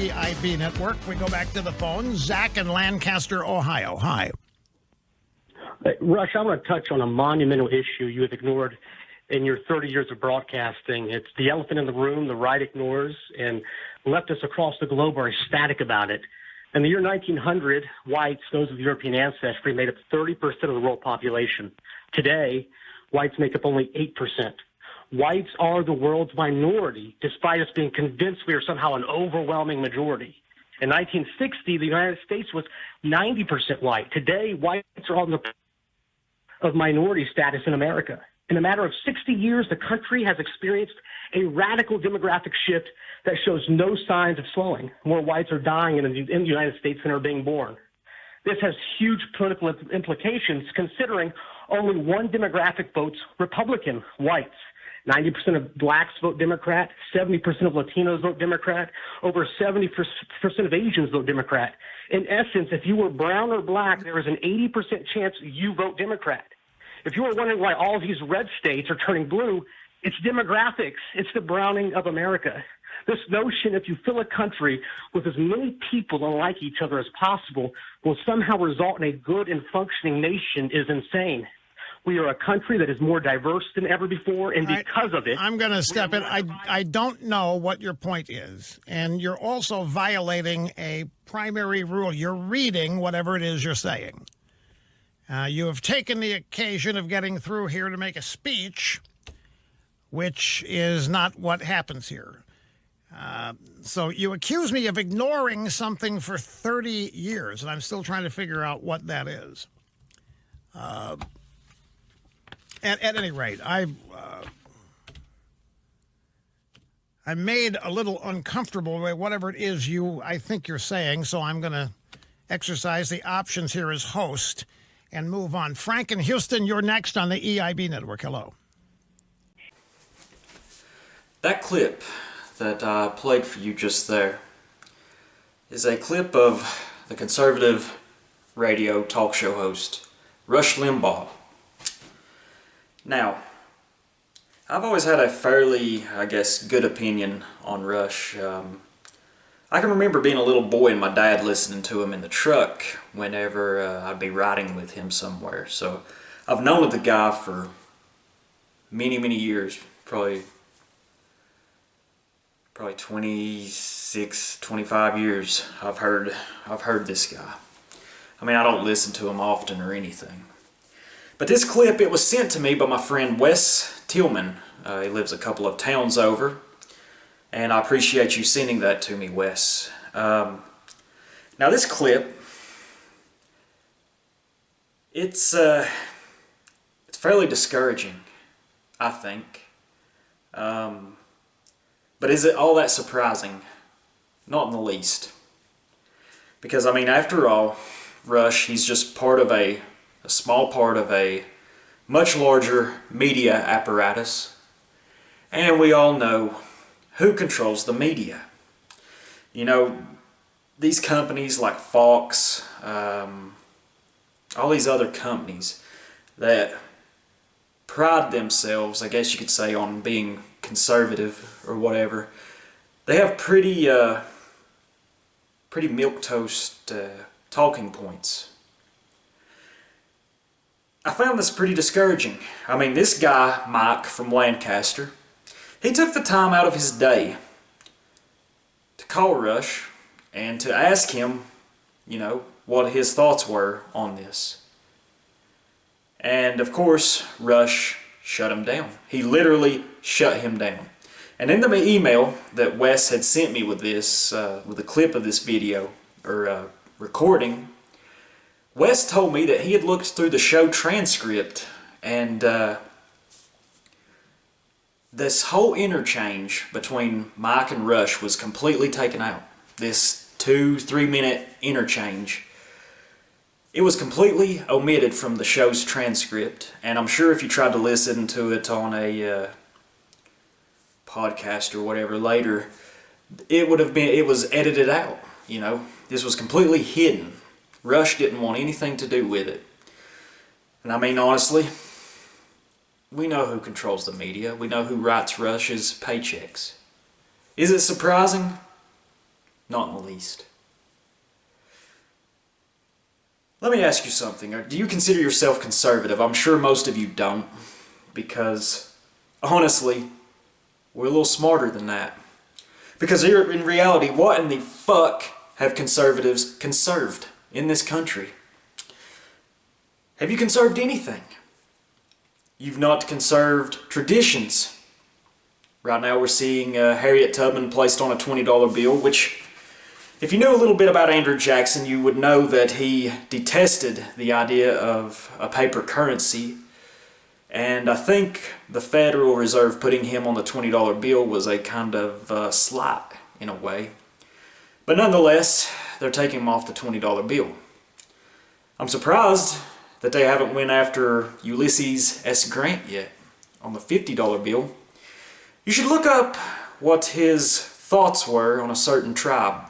EIB Network. We go back to the phone. Zach in Lancaster, Ohio. Hi. Rush, I want to touch on a monumental issue you have ignored in your 30 years of broadcasting. It's the elephant in the room the right ignores, and leftists across the globe are ecstatic about it. In the year 1900, whites, those of European ancestry, made up 30% of the world population. Today, whites make up only 8%. Whites are the world's minority, despite us being convinced we are somehow an overwhelming majority. In 1960, the United States was 90% white. Today, whites are on the of minority status in America. In a matter of 60 years, the country has experienced a radical demographic shift that shows no signs of slowing. More whites are dying in the United States than are being born. This has huge political implications, considering only one demographic votes Republican, whites. 90% of blacks vote Democrat, 70% of Latinos vote Democrat, over 70% of Asians vote Democrat. In essence, if you were brown or black, there is an 80% chance you vote Democrat. If you were wondering why all these red states are turning blue, it's demographics. It's the browning of America. This notion, if you fill a country with as many people unlike each other as possible, will somehow result in a good and functioning nation is insane. We are a country that is more diverse than ever before, and because of it... I'm going to step in. I don't know what your point is, and you're also violating a primary rule. You're reading whatever it is you're saying. You have taken the occasion of getting through here to make a speech, which is not what happens here. So you accuse me of ignoring something for 30 years, and I'm still trying to figure out what that is. At any rate, I'm made a little uncomfortable with whatever it is I think you're saying, so I'm going to exercise the options here as host and move on. Frank in Houston, you're next on the EIB Network. Hello. That clip that I played for you just there is a clip of the conservative radio talk show host, Rush Limbaugh. Now, I've always had a fairly, good opinion on Rush. I can remember being a little boy and my dad listening to him in the truck whenever I'd be riding with him somewhere. So I've known the guy for many, many years, probably 26, 25 years. I've heard this guy. I mean, I don't listen to him often or anything. But this clip, it was sent to me by my friend Wes Tillman. He lives a couple of towns over. And I appreciate you sending that to me, Wes. Now this clip, it's fairly discouraging, I think. But is it all that surprising? Not in the least. Because, I mean, after all, Rush, he's just part of a small part of a much larger media apparatus. And we all know who controls the media. You know, these companies like Fox, all these other companies that pride themselves, I guess you could say, on being conservative or whatever, they have pretty milquetoast talking points. I found this pretty discouraging. I mean, this guy, Mike from Lancaster, he took the time out of his day to call Rush and to ask him, you know, what his thoughts were on this. And of course, Rush shut him down. He literally shut him down. And in the email that Wes had sent me with this, with a clip of this video, or recording, Wes told me that he had looked through the show transcript and this whole interchange between Mike and Rush was completely taken out. This 2-3 minute interchange. It was completely omitted from the show's transcript, and I'm sure if you tried to listen to it on a podcast or whatever later, it was edited out, you know. This was completely hidden. Rush didn't want anything to do with it. And I mean, honestly, we know who controls the media. We know who writes Rush's paychecks. Is it surprising? Not in the least. Let me ask you something. Do you consider yourself conservative? I'm sure most of you don't, because honestly, we're a little smarter than that. Because in reality, what in the fuck have conservatives conserved in this country? Have you conserved anything? You've not conserved traditions. Right now we're seeing Harriet Tubman placed on a $20 bill, which, if you knew a little bit about Andrew Jackson, you would know that he detested the idea of a paper currency. And I think the Federal Reserve putting him on the $20 bill was a kind of slight, in a way. But nonetheless, they're taking him off the $20 bill. I'm surprised that they haven't went after Ulysses S. Grant yet on the $50 bill. You should look up what his thoughts were on a certain tribe.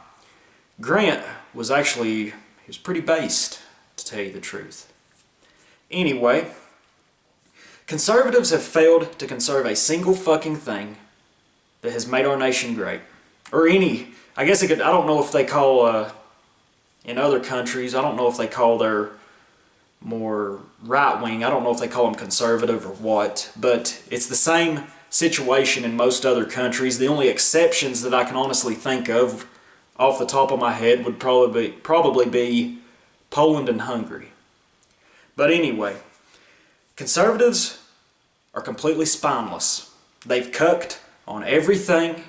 Grant was he was pretty based, to tell you the truth. Anyway, conservatives have failed to conserve a single fucking thing that has made our nation great. Or any, I guess I don't know if they call, in other countries, I don't know if they call their more right-wing, I don't know if they call them conservative or what, but it's the same situation in most other countries. The only exceptions that I can honestly think of off the top of my head would probably be Poland and Hungary. But anyway, conservatives are completely spineless. They've cucked on everything,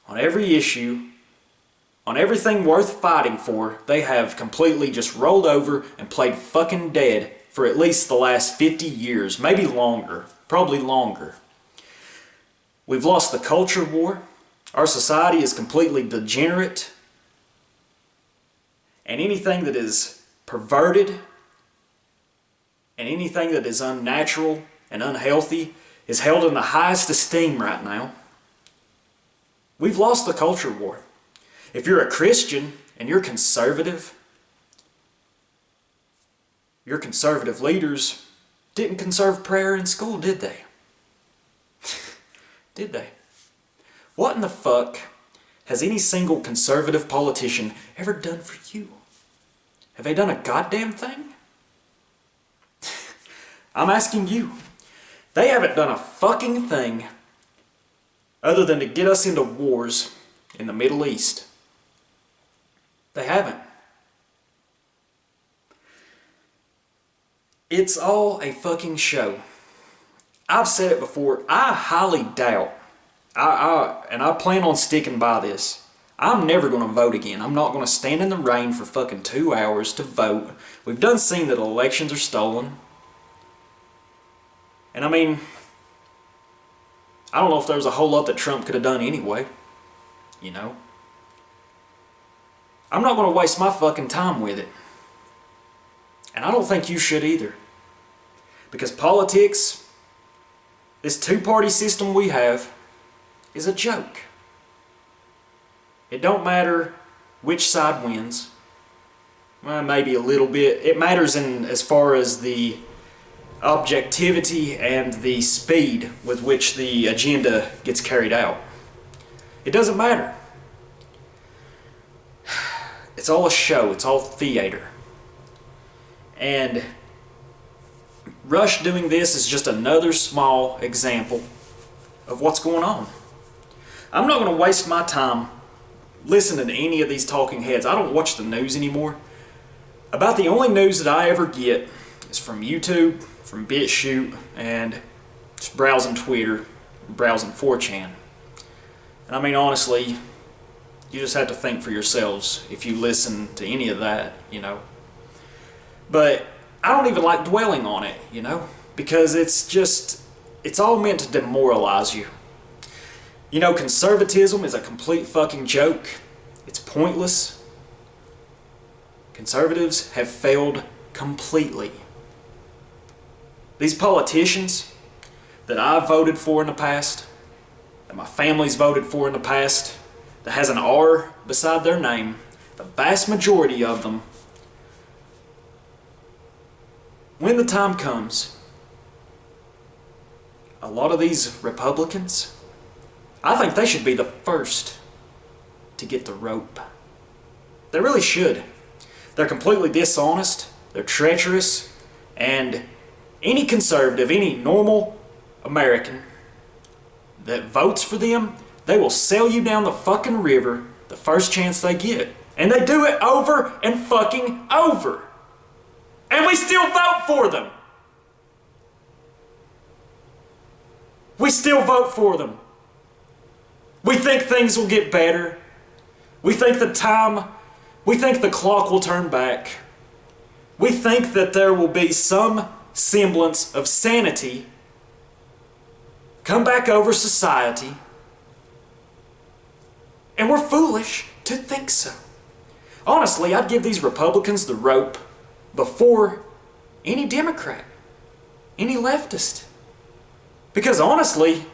on every issue, on everything worth fighting for. They have completely just rolled over and played fucking dead for at least the last 50 years, maybe longer, probably longer. We've lost the culture war. Our society is completely degenerate. And anything that is perverted and anything that is unnatural and unhealthy is held in the highest esteem right now. We've lost the culture war. If you're a Christian and you're conservative, your conservative leaders didn't conserve prayer in school, did they? Did they? What in the fuck has any single conservative politician ever done for you? Have they done a goddamn thing? I'm asking you. They haven't done a fucking thing other than to get us into wars in the Middle East. They haven't. It's all a fucking show. I've said it before, I highly doubt, and I plan on sticking by this, I'm never going to vote again. I'm not going to stand in the rain for fucking 2 hours to vote. We've done seen that elections are stolen. And I mean, I don't know if there was a whole lot that Trump could have done anyway. You know? I'm not going to waste my fucking time with it. And I don't think you should either. Because politics, this two-party system we have, is a joke. It don't matter which side wins. Well, maybe a little bit. It matters in as far as the objectivity and the speed with which the agenda gets carried out. It doesn't matter. It's all a show. It's all theater. And Rush doing this is just another small example of what's going on. I'm not going to waste my time listening to any of these talking heads. I don't watch the news anymore. About the only news that I ever get is from YouTube, from BitChute, and just browsing Twitter, browsing 4chan. And I mean, honestly, you just have to think for yourselves if you listen to any of that, you know. But I don't even like dwelling on it, you know, because it's all meant to demoralize you. You know, conservatism is a complete fucking joke. It's pointless. Conservatives have failed completely. These politicians that I've voted for in the past, that my family's voted for in the past, that has an R beside their name, the vast majority of them, when the time comes, a lot of these Republicans, I think they should be the first to get the rope. They really should. They're completely dishonest, they're treacherous, and any conservative, any normal American that votes for them, they will sell you down the fucking river the first chance they get. And they do it over and fucking over. And we still vote for them. We still vote for them. We think things will get better. We think the clock will turn back. We think that there will be some semblance of sanity come back over society. And we're foolish to think so. Honestly, I'd give these Republicans the rope before any Democrat, any leftist. Because honestly,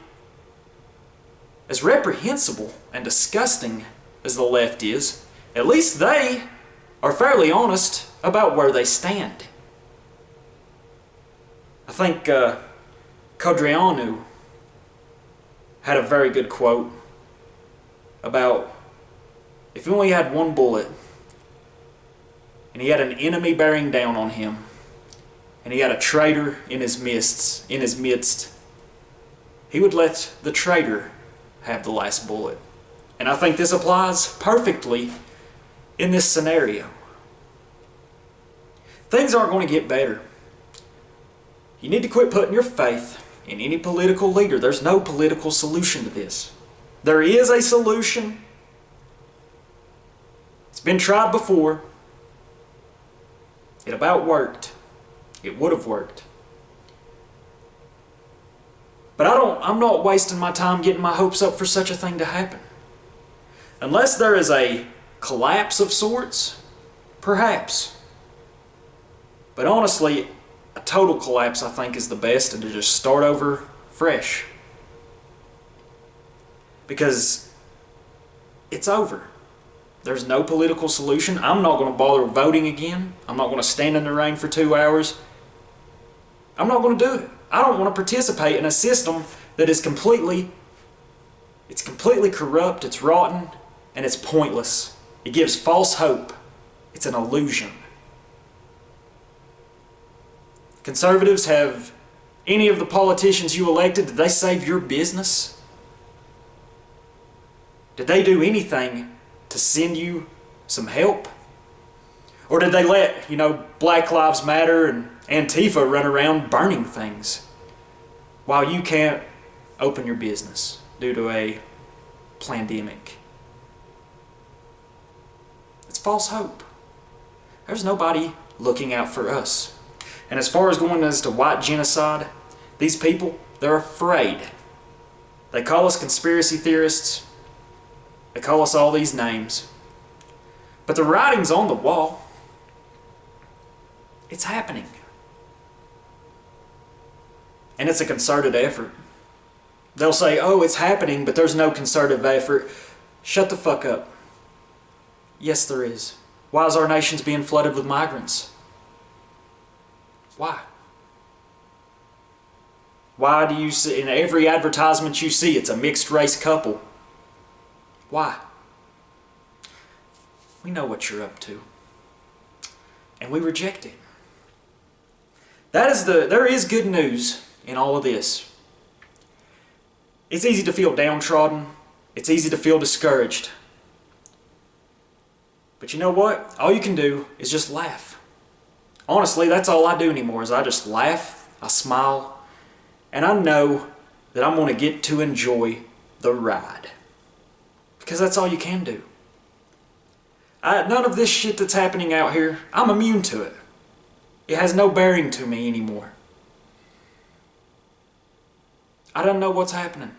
as reprehensible and disgusting as the left is, at least they are fairly honest about where they stand. I think Codreanu had a very good quote about if he only had one bullet and he had an enemy bearing down on him and he had a traitor in his midst, he would let the traitor have the last bullet. And I think this applies perfectly in this scenario. Things aren't going to get better. You need to quit putting your faith in any political leader. There's no political solution to this. There is a solution. It's been tried before. It about worked. It would have worked. But I'm not wasting my time getting my hopes up for such a thing to happen. Unless there is a collapse of sorts, perhaps. But honestly, a total collapse I think is the best, and to just start over fresh. Because it's over. There's no political solution. I'm not going to bother voting again. I'm not going to stand in the rain for 2 hours. I'm not going to do it. I don't want to participate in a system that is completely corrupt, it's rotten, and it's pointless. It gives false hope. It's an illusion. Conservatives, have any of the politicians you elected, did they save your business? Did they do anything to send you some help? Or did they let, Black Lives Matter and Antifa run around burning things while you can't open your business due to a pandemic? It's false hope. There's nobody looking out for us. And as far as going as to white genocide, these people, they're afraid. They call us conspiracy theorists. They call us all these names. But the writing's on the wall. It's happening. And it's a concerted effort. They'll say, oh, it's happening, but there's no concerted effort. Shut the fuck up. Yes, there is. Why is our nation's being flooded with migrants? Why? Why do you see, in every advertisement you see, it's a mixed race couple? Why? We know what you're up to. And we reject it. There is good news in all of this. It's easy to feel downtrodden. It's easy to feel discouraged. But you know what? All you can do is just laugh. Honestly, that's all I do anymore, is I just laugh, I smile, and I know that I'm going to get to enjoy the ride. Because that's all you can do. None of this shit that's happening out here, I'm immune to it. It has no bearing to me anymore. I don't know what's happening.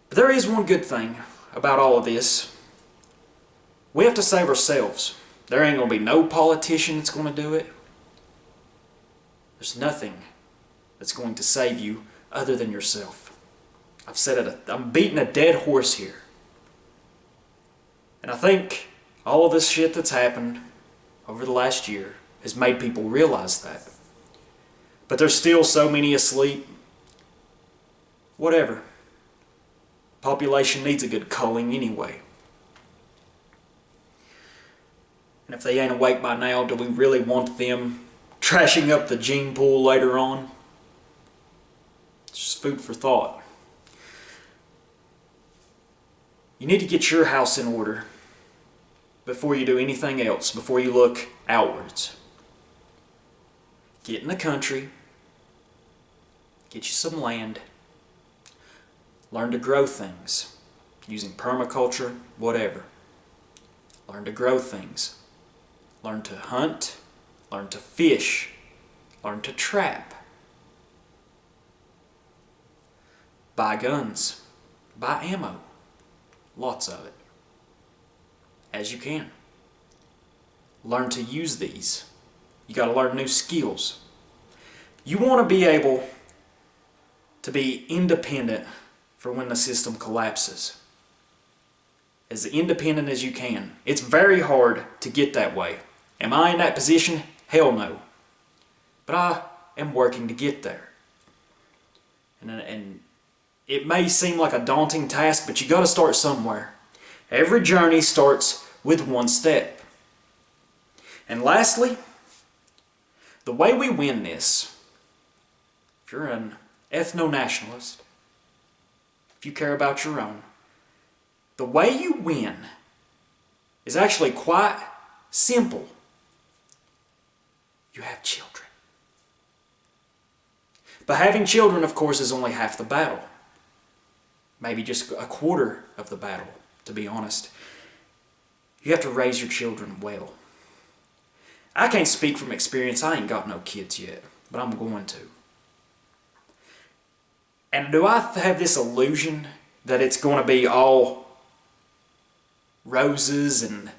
But there is one good thing about all of this. We have to save ourselves. There ain't going to be no politician that's going to do it. There's nothing that's going to save you other than yourself. I've said it, I'm beating a dead horse here. And I think all of this shit that's happened over the last year has made people realize that. But there's still so many asleep. Whatever. Population needs a good culling anyway. And if they ain't awake by now, do we really want them trashing up the gene pool later on? It's just food for thought. You need to get your house in order before you do anything else, before you look outwards. Get in the country, get you some land, learn to grow things using permaculture, whatever. Learn to grow things. Learn to hunt, learn to fish, learn to trap. Buy guns, buy ammo, lots of it, as you can. Learn to use these. You got to learn new skills. You want to be able to be independent for when the system collapses. As independent as you can. It's very hard to get that way. Am I in that position? Hell no. But I am working to get there. And it may seem like a daunting task, but you got to start somewhere. Every journey starts with one step. And lastly, the way we win this, if you're an ethno-nationalist, if you care about your own, the way you win is actually quite simple. You have children. But having children, of course, is only half the battle. Maybe just a quarter of the battle, to be honest. You have to raise your children well. I can't speak from experience. I ain't got no kids yet, but I'm going to. And do I have this illusion that it's going to be all roses and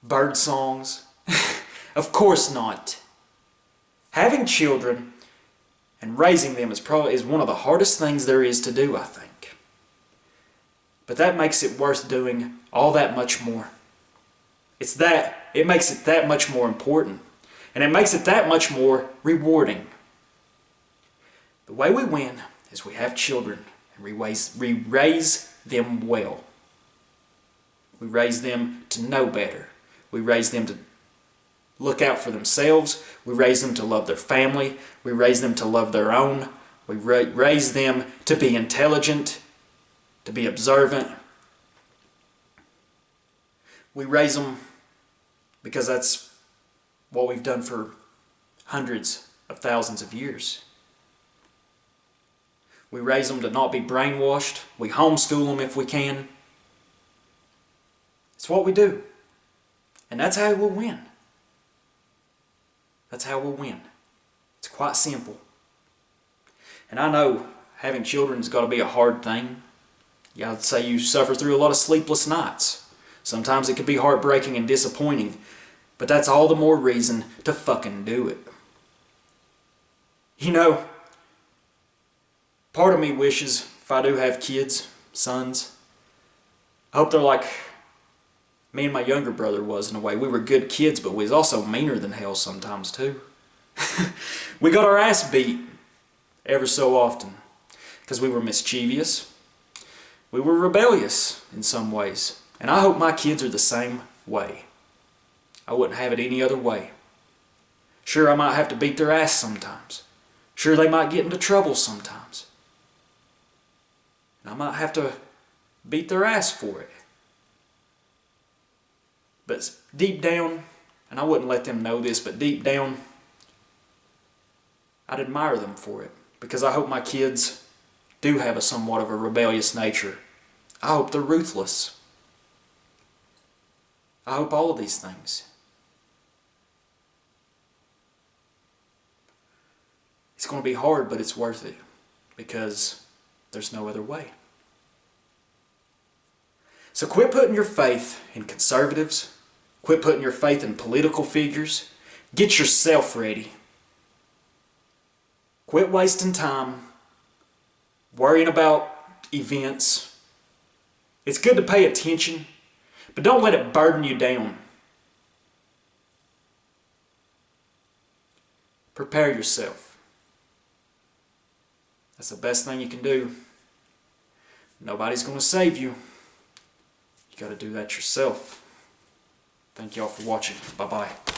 bird songs? Of course not. Having children and raising them is one of the hardest things there is to do, I think. But that makes it worth doing all that much more. It makes it that much more important. And it makes it that much more rewarding. The way we win is we have children and we raise them well. We raise them to know better. We raise them to look out for themselves. We raise them to love their family. We raise them to love their own. We raise them to be intelligent, to be observant. We raise them because that's what we've done for hundreds of thousands of years. We raise them to not be brainwashed. We homeschool them if we can. It's what we do. And that's how we'll win. That's how we'll win. It's quite simple. And I know having children's got to be a hard thing. I'd say you suffer through a lot of sleepless nights. Sometimes it can be heartbreaking and disappointing, but that's all the more reason to fucking do it. You know, part of me wishes, if I do have kids, sons, I hope they're like me and my younger brother was in a way. We were good kids, but we was also meaner than hell sometimes too. We got our ass beat ever so often because we were mischievous. We were rebellious in some ways. And I hope my kids are the same way. I wouldn't have it any other way. Sure, I might have to beat their ass sometimes. Sure, they might get into trouble sometimes. And I might have to beat their ass for it. But deep down, and I wouldn't let them know this, but deep down, I'd admire them for it. Because I hope my kids do have somewhat of a rebellious nature. I hope they're ruthless. I hope all of these things. It's going to be hard, but it's worth it. Because there's no other way. So quit putting your faith in conservatives. Quit putting your faith in political figures. Get yourself ready. Quit wasting time worrying about events. It's good to pay attention, but don't let it burden you down. Prepare yourself. That's the best thing you can do. Nobody's going to save you. You got to do that yourself. Thank y'all for watching. Bye-bye.